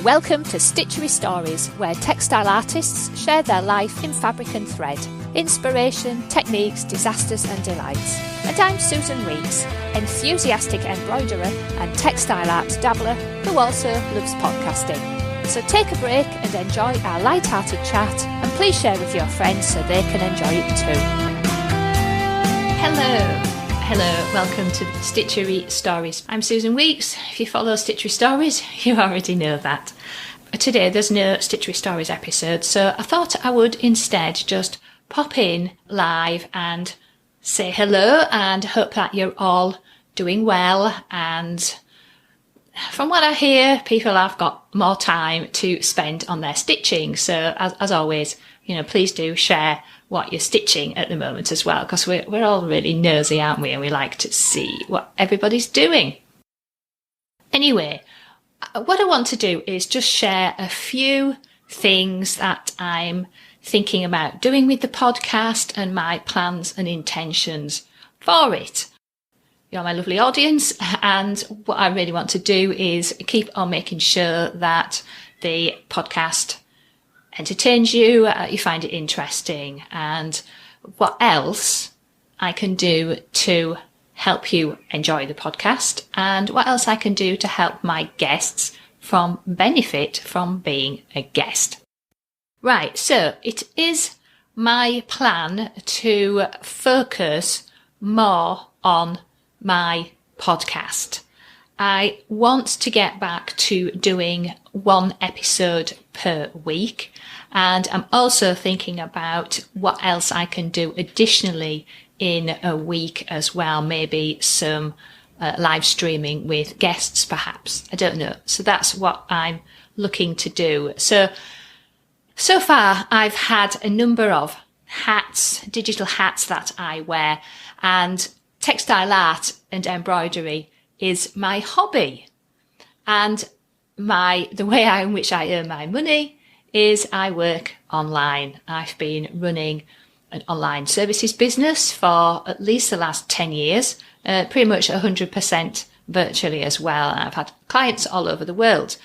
Welcome to Stitchery Stories, where textile artists share their life in fabric and thread, inspiration, techniques, disasters and delights. And I'm Susan Weeks, enthusiastic embroiderer and textile art dabbler who also loves podcasting. So take a break and enjoy our light-hearted chat, and please share with your friends so they can enjoy it too. Hello, welcome to Stitchery Stories. I'm Susan Weeks. If you follow Stitchery Stories, you already know that. Today there's no Stitchery Stories episode, so I thought I would instead just pop in live and say hello and hope that you're all doing well. And from what I hear, people have got more time to spend on their stitching. So as always, please do share what you're stitching at the moment as well, because we're all really nosy, aren't we? And we like to see what everybody's doing. Anyway, what I want to do is just share a few things that I'm thinking about doing with the podcast and my plans and intentions for it. You're my lovely audience, and what I really want to do is keep on making sure that the podcast entertains you, you find it interesting, and what else I can do to help you enjoy the podcast, and what else I can do to help my guests benefit from being a guest. Right, so it is my plan to focus more on my podcast. I want to get back to doing one episode per week, and I'm also thinking about what else I can do additionally in a week as well. Maybe some live streaming with guests, perhaps. I don't know. So that's what I'm looking to do. So far I've had a number of hats, digital hats that I wear, and textile art and embroidery is my hobby. And the way in which I earn my money is I work online. I've been running an online services business for at least the last 10 years, pretty much 100% virtually as well. I've had clients all over the world.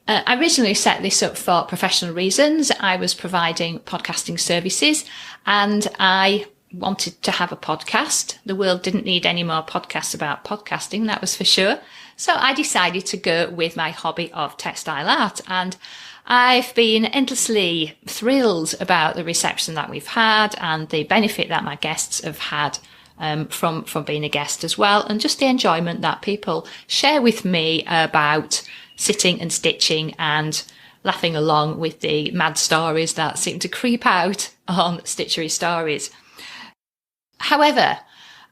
I originally set this up for professional reasons. I was providing podcasting services and I wanted to have a podcast. The world didn't need any more podcasts about podcasting, that was for sure. So I decided to go with my hobby of textile art, and I've been endlessly thrilled about the reception that we've had and the benefit that my guests have had from being a guest as well, and just the enjoyment that people share with me about sitting and stitching and laughing along with the mad stories that seem to creep out on Stitchery Stories. However,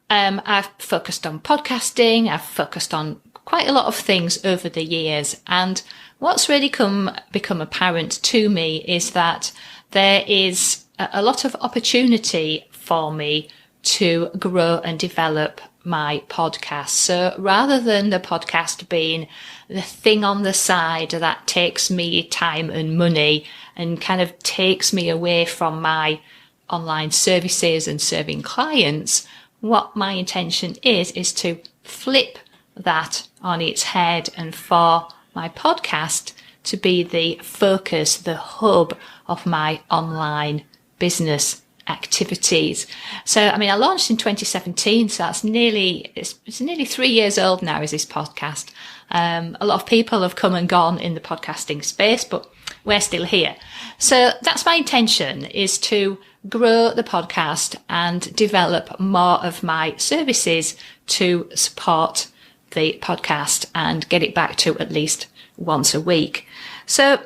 I've focused on podcasting, I've focused on quite a lot of things over the years, and what's really become apparent to me is that there is a lot of opportunity for me to grow and develop my podcast. So rather than the podcast being the thing on the side that takes me time and money and kind of takes me away from my online services and serving clients, what my intention is to flip that on its head, and for my podcast to be the focus, the hub of my online business activities. So, I launched in 2017, so it's nearly 3 years old now, is this podcast. A lot of people have come and gone in the podcasting space, but we're still here. So that's my intention, is to grow the podcast and develop more of my services to support the podcast and get it back to at least once a week. So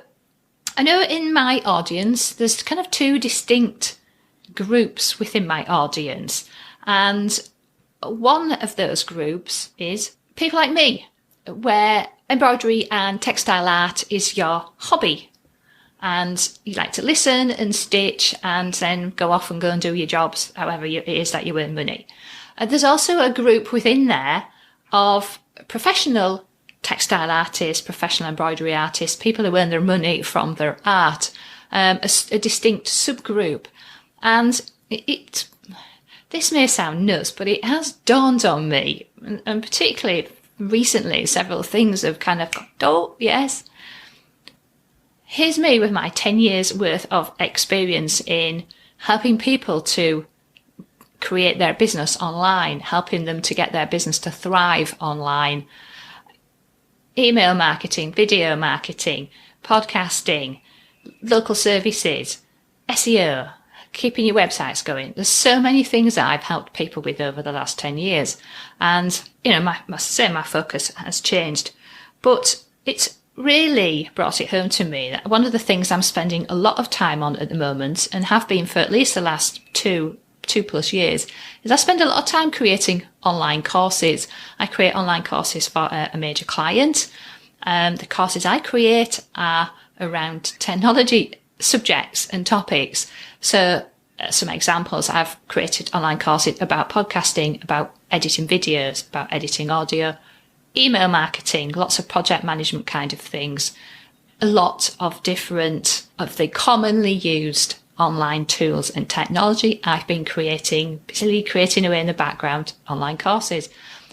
I know in my audience, there's kind of two distinct groups within my audience. And one of those groups is people like me, where embroidery and textile art is your hobby. And you like to listen and stitch and then go off and go and do your jobs, however it is that you earn money. There's also a group within there of professional textile artists, professional embroidery artists, people who earn their money from their art, a distinct subgroup. And this may sound nuts, but it has dawned on me, and particularly recently, several things have kind of, oh, yes, here's me with my 10 years worth of experience in helping people to create their business online, helping them to get their business to thrive online. Email marketing, video marketing, podcasting, local services, SEO, keeping your websites going. There's so many things that I've helped people with over the last 10 years. And, my focus has changed. But it's really brought it home to me that one of the things I'm spending a lot of time on at the moment, and have been for at least the last two plus years, is I spend a lot of time creating online courses. I create online courses for a major client. The courses I create are around technology subjects and topics. So some examples, I've created online courses about podcasting, about editing videos, about editing audio, email marketing, lots of project management kind of things, a lot of different of the commonly used online tools and technology. I've been busily creating away in the background online courses.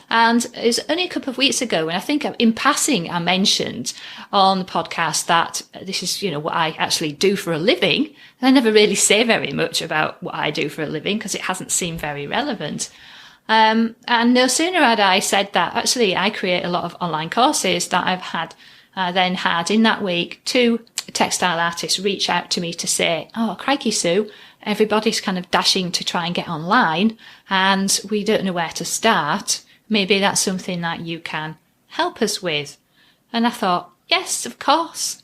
And it was only a couple of weeks ago when I think in passing I mentioned on the podcast that this is, what I actually do for a living. And I never really say very much about what I do for a living because it hasn't seemed very relevant. And no sooner had I said that, actually I create a lot of online courses that I then had in that week 2 textile artists reach out to me to say, oh, crikey, Sue, everybody's kind of dashing to try and get online and we don't know where to start. Maybe that's something that you can help us with. And I thought, yes, of course.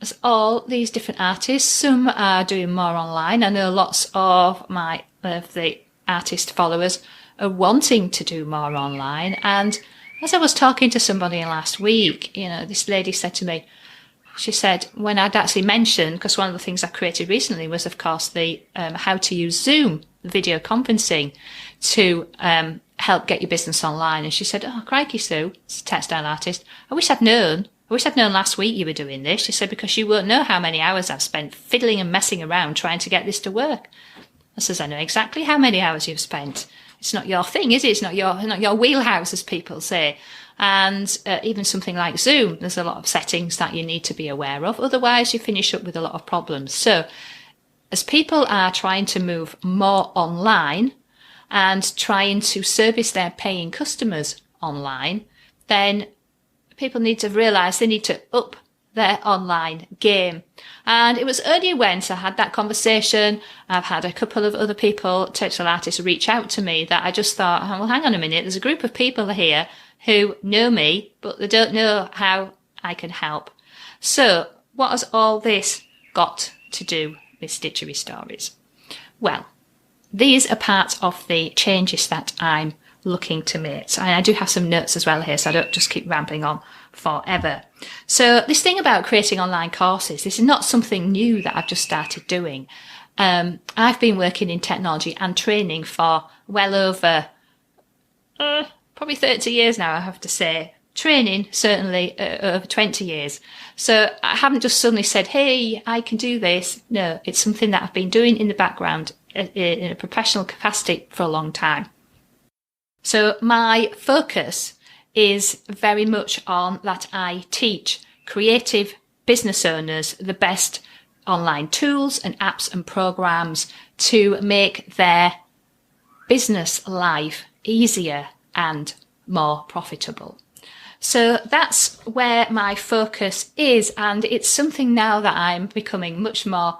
As all these different artists, some are doing more online. I know lots of the artist followers are wanting to do more online. And as I was talking to somebody last week, this lady said to me, she said, when I'd actually mentioned, because one of the things I created recently was, of course, the how to use Zoom, video conferencing, to help get your business online. And she said, oh, crikey, Sue, it's a textile artist. I wish I'd known last week you were doing this. She said, because you won't know how many hours I've spent fiddling and messing around trying to get this to work. I says, I know exactly how many hours you've spent. It's not your thing, is it? It's not your wheelhouse, as people say. And even something like Zoom, there's a lot of settings that you need to be aware of. Otherwise, you finish up with a lot of problems. So as people are trying to move more online and trying to service their paying customers online, then people need to realise they need to up their online game. And it was only when I had that conversation, I've had a couple of other people, textile artists, reach out to me that I just thought, oh, well, hang on a minute, there's a group of people here who know me, but they don't know how I can help. So what has all this got to do with Stitchery Stories? Well, these are part of the changes that I'm looking to make. And I do have some notes as well here, so I don't just keep rambling on forever. So this thing about creating online courses, this is not something new that I've just started doing. I've been working in technology and training for well over probably 30 years now, I have to say. Training, certainly, over 20 years. So I haven't just suddenly said, hey, I can do this. No, it's something that I've been doing in the background in a professional capacity for a long time. So my focus is very much on that I teach creative business owners the best online tools and apps and programs to make their business life easier and more profitable. So that's where my focus is, and it's something now that I'm becoming much more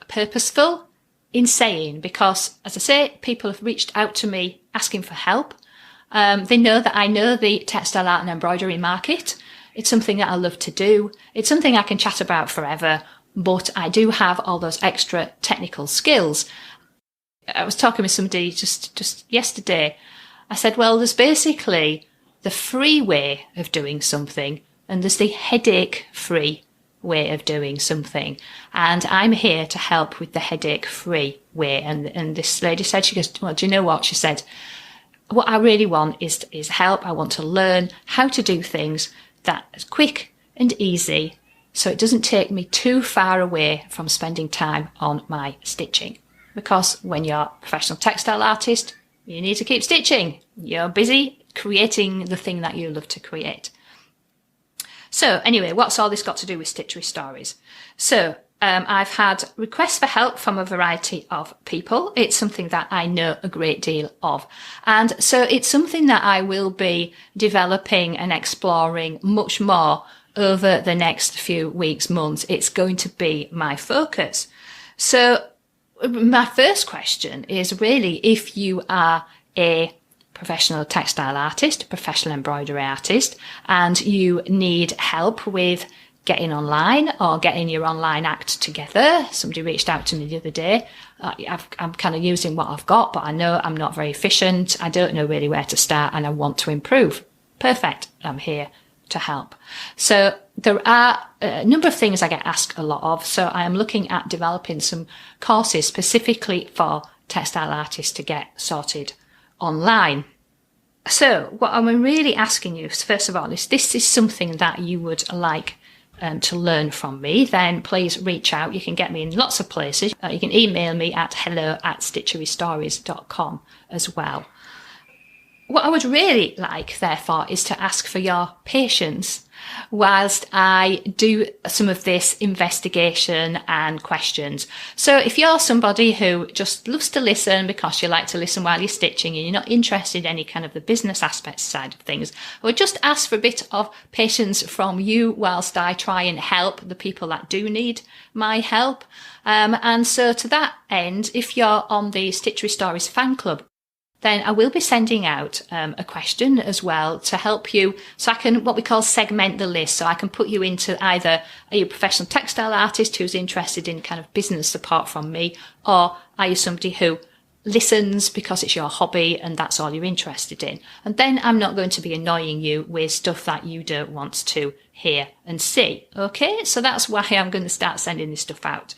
purposeful in saying, because, as I say, people have reached out to me asking for help. They know that I know the textile art and embroidery market. It's something that I love to do. It's something I can chat about forever, but I do have all those extra technical skills. I was talking with somebody just yesterday. I said, well, there's basically the free way of doing something and there's the headache-free way of doing something. And I'm here to help with the headache-free way. And this lady said, she goes, well, do you know what? She said, what I really want is help. I want to learn how to do things that is quick and easy so it doesn't take me too far away from spending time on my stitching. Because when you're a professional textile artist, you need to keep stitching. You're busy creating the thing that you love to create. So anyway, what's all this got to do with Stitchery Stories? So I've had requests for help from a variety of people. It's something that I know a great deal of. And so it's something that I will be developing and exploring much more over the next few weeks, months. It's going to be my focus. So my first question is really, if you are a professional textile artist, professional embroidery artist, and you need help with getting online or getting your online act together. Somebody reached out to me the other day. I'm kind of using what I've got, but I know I'm not very efficient. I don't know really where to start and I want to improve. Perfect. I'm here to help. So there are a number of things I get asked a lot of. So I am looking at developing some courses specifically for textile artists to get sorted online. So what I'm really asking you, first of all, is this is something that you would like to learn from me, then please reach out. You can get me in lots of places. You can email me at hello@stitcherystories.com as well. What I would really like, therefore, is to ask for your patience whilst I do some of this investigation and questions. So if you're somebody who just loves to listen because you like to listen while you're stitching and you're not interested in any kind of the business aspects side of things, I would just ask for a bit of patience from you whilst I try and help the people that do need my help. And so to that end, if you're on the Stitchery Stories fan club, then I will be sending out a question as well to help you. So I can, what we call, segment the list. So I can put you into either, are you a professional textile artist who's interested in kind of business support from me, or are you somebody who listens because it's your hobby and that's all you're interested in? And then I'm not going to be annoying you with stuff that you don't want to hear and see. Okay, so that's why I'm going to start sending this stuff out.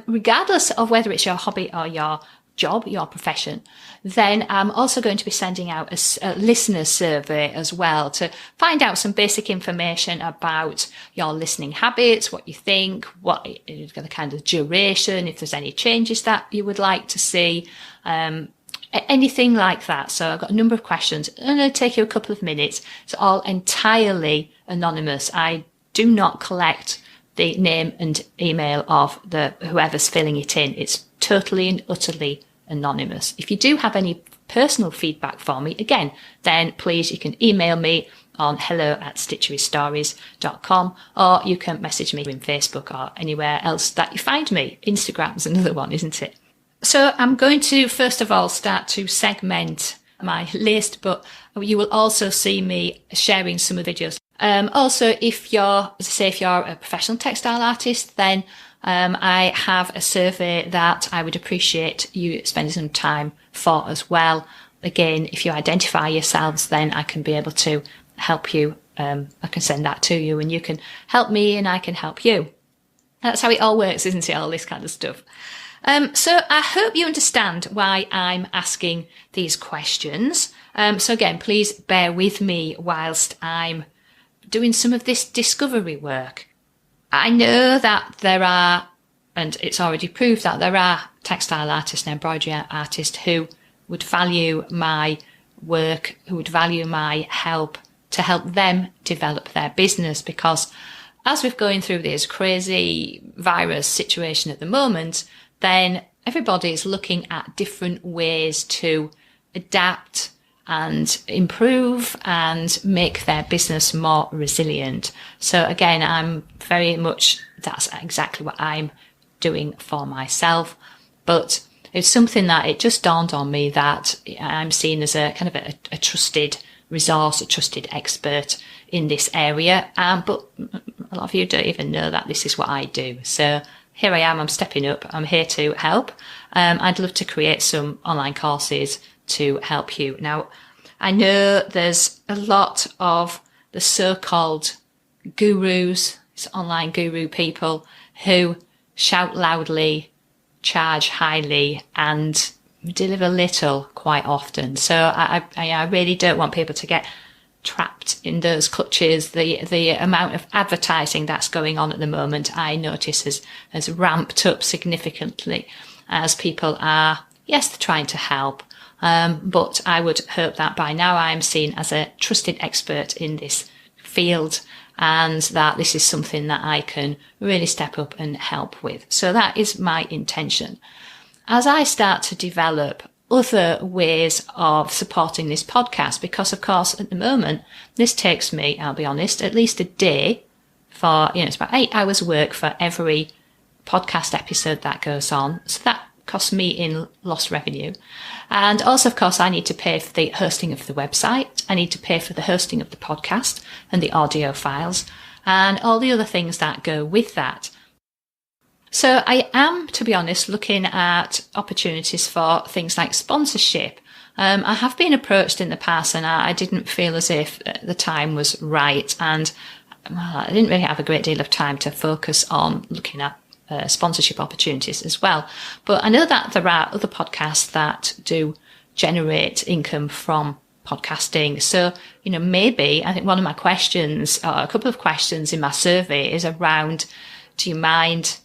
Regardless of whether it's your hobby or your job, your profession, then I'm also going to be sending out a listener survey as well to find out some basic information about your listening habits, what you think, what the kind of duration, if there's any changes that you would like to see, anything like that. So I've got a number of questions. It's going to take you a couple of minutes. It's all entirely anonymous. I do not collect the name and email of whoever's filling it in. It's totally and utterly anonymous. If you do have any personal feedback for me, again, then please, you can email me on hello@stitcherystories.com, or you can message me in Facebook or anywhere else that you find me. Instagram's another one, isn't it? So I'm going to, first of all, start to segment my list, but you will also see me sharing some of the videos. Also, if you're, as I say, if you're a professional textile artist, then I have a survey that I would appreciate you spending some time for as well. Again, if you identify yourselves, then I can be able to help you. I can send that to you and you can help me and I can help you. That's how it all works, isn't it? All this kind of stuff. So I hope you understand why I'm asking these questions. So again, please bear with me whilst I'm doing some of this discovery work. I know that there are, and it's already proved that there are textile artists and embroidery artists who would value my work, who would value my help to help them develop their business, because as we're going through this crazy virus situation at the moment, then everybody's looking at different ways to adapt and improve and make their business more resilient. So again, I'm very much, that's exactly what I'm doing for myself. But it's something that it just dawned on me that I'm seen as a kind of a trusted resource, a trusted expert in this area. But a lot of you don't even know that this is what I do. So here I am, I'm stepping up, I'm here to help. I'd love to create some online courses to help you. Now, I know there's a lot of the so-called gurus, online guru people, who shout loudly, charge highly, and deliver little quite often. So I really don't want people to get trapped in those clutches. The amount of advertising that's going on at the moment, I notice has ramped up significantly as people are, yes, they're trying to help. But I would hope that by now I'm seen as a trusted expert in this field, and that this is something that I can really step up and help with. So that is my intention. As I start to develop other ways of supporting this podcast, because of course at the moment this takes me, I'll be honest, at least a day for, it's about 8 hours work for every podcast episode that goes on. So that costs me in lost revenue. And also, of course, I need to pay for the hosting of the website. I need to pay for the hosting of the podcast and the audio files and all the other things that go with that. So I am, to be honest, looking at opportunities for things like sponsorship. I have been approached in the past and I didn't feel as if the time was right. And I didn't really have a great deal of time to focus on looking at sponsorship opportunities as well. But I know that there are other podcasts that do generate income from podcasting. So, maybe I think one of my questions, or a couple of questions in my survey is around, do you mind,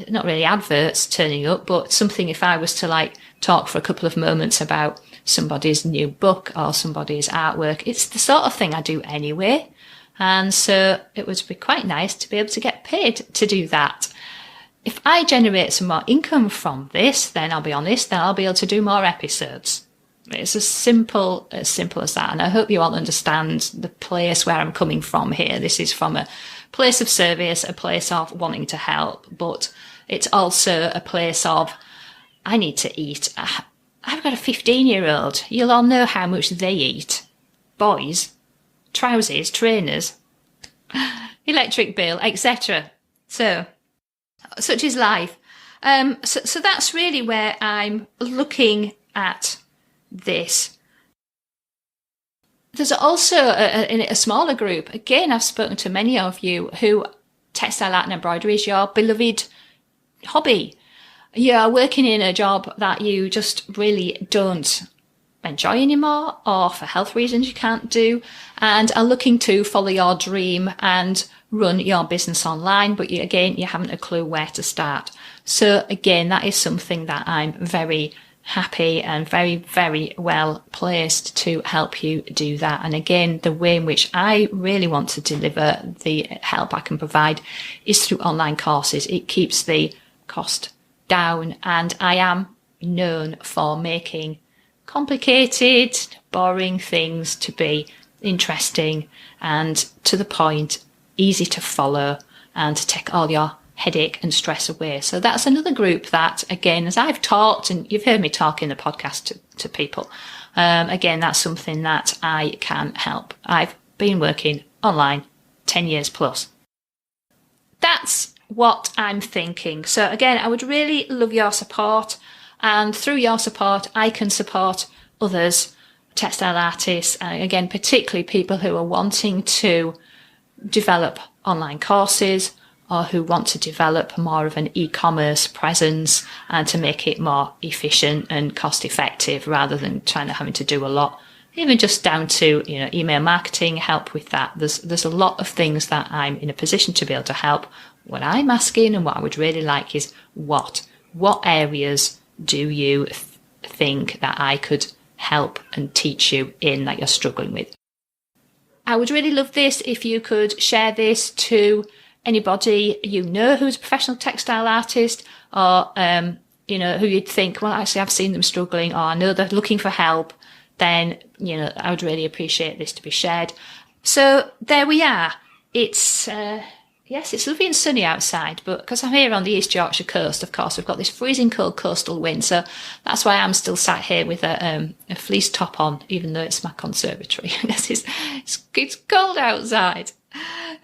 not really adverts turning up, but something if I was to talk for a couple of moments about somebody's new book or somebody's artwork. It's the sort of thing I do anyway. And so it would be quite nice to be able to get paid to do that. If I generate some more income from this, then I'll be honest, then I'll be able to do more episodes. It's as simple as that. And I hope you all understand the place where I'm coming from here. This is from a place of service, a place of wanting to help, but it's also a place of, I need to eat. I've got a 15-year-old. You'll all know how much they eat. Boys, trousers, trainers, electric bill, etc. So, such is life. So that's really where I'm looking at this. There's also a smaller group. Again, I've spoken to many of you who textile art and embroidery is your beloved hobby. You're working in a job that you just really don't enjoy anymore, or for health reasons you can't do, and are looking to follow your dream and run your business online, but you haven't a clue where to start. So again, that is something that I'm very happy and very, very well placed to help you do that. And again, the way in which I really want to deliver the help I can provide is through online courses. It keeps the cost down, and I am known for making complicated, boring things to be interesting and to the point, easy to follow, and to take all your headache and stress away. So that's another group that, again, as I've talked, and you've heard me talk in the podcast to people, again, that's something that I can help. I've been working online 10 years plus. That's what I'm thinking. So again, I would really love your support, and through your support, I can support others, textile artists, and again, particularly people who are wanting to develop online courses or who want to develop more of an e-commerce presence and to make it more efficient and cost effective rather than having to do a lot, even just down to, email marketing, help with that. There's a lot of things that I'm in a position to be able to help. What I'm asking and what I would really like is what areas do you think that I could help and teach you in that you're struggling with? I would really love this if you could share this to anybody who's a professional textile artist, or who you'd think, well, actually I've seen them struggling, or I know they're looking for help. Then I would really appreciate this to be shared. So there we are. It's yes, it's lovely and sunny outside, but because I'm here on the East Yorkshire coast, of course, we've got this freezing cold coastal wind, so that's why I'm still sat here with a fleece top on, even though it's my conservatory. It's cold outside.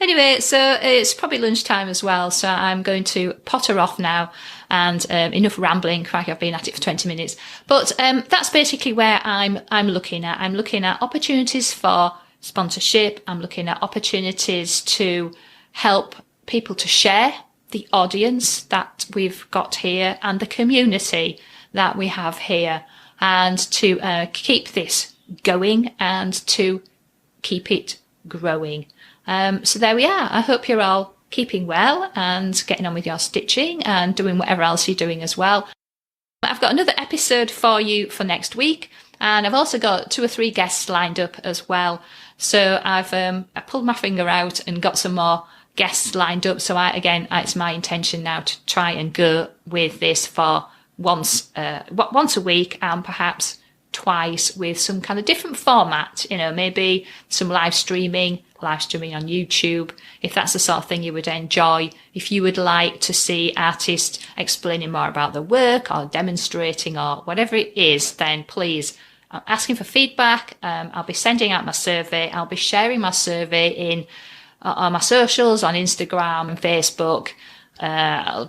Anyway, so it's probably lunchtime as well, so I'm going to potter off now, and enough rambling. Crikey, I've been at it for 20 minutes. But that's basically where I'm looking at. I'm looking at opportunities for sponsorship. I'm looking at opportunities to help people to share the audience that we've got here and the community that we have here, and to keep this going and to keep it growing. So there we are. I hope you're all keeping well and getting on with your stitching and doing whatever else you're doing as well. I've got another episode for you for next week. And I've also got 2 or 3 guests lined up as well. So I pulled my finger out and got some more guests lined up. So it's my intention now to try and go with this for once a week, and perhaps twice with some kind of different format, maybe some live streaming on YouTube, if that's the sort of thing you would enjoy. If you would like to see artists explaining more about their work or demonstrating or whatever it is, then please, I'm asking for feedback. I'll be sending out my survey. I'll be sharing my survey on my socials, on Instagram and Facebook,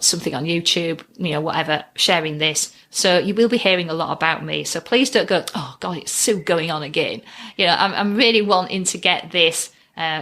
something on YouTube, whatever, sharing this. So you will be hearing a lot about me. So please don't go, oh God, it's Sue going on again. I'm really wanting to get this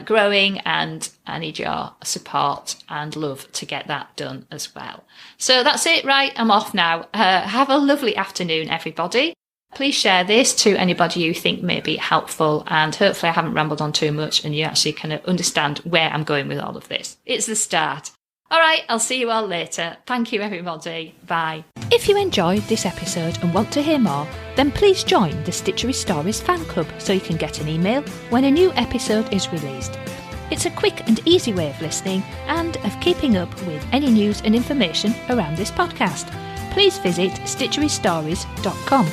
growing, and I need your support and love to get that done as well. So that's it, right? I'm off now. Have a lovely afternoon, everybody. Please share this to anybody you think may be helpful, and hopefully I haven't rambled on too much and you actually kind of understand where I'm going with all of this. It's the start. All right, I'll see you all later. Thank you, everybody. Bye. If you enjoyed this episode and want to hear more, then please join the Stitchery Stories fan club so you can get an email when a new episode is released. It's a quick and easy way of listening and of keeping up with any news and information around this podcast. Please visit stitcherystories.com.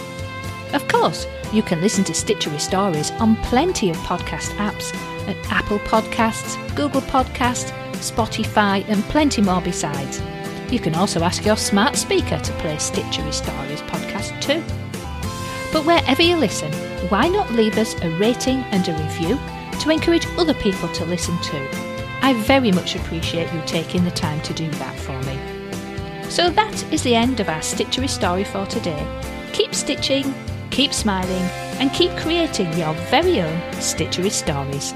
Of course, you can listen to Stitchery Stories on plenty of podcast apps at Apple Podcasts, Google Podcasts, Spotify and plenty more besides. You can also ask your smart speaker to play Stitchery Stories podcast too. But wherever you listen, why not leave us a rating and a review to encourage other people to listen too? I very much appreciate you taking the time to do that for me. So that is the end of our Stitchery story for today. Keep stitching, keep smiling, and keep creating your very own Stitchery Stories.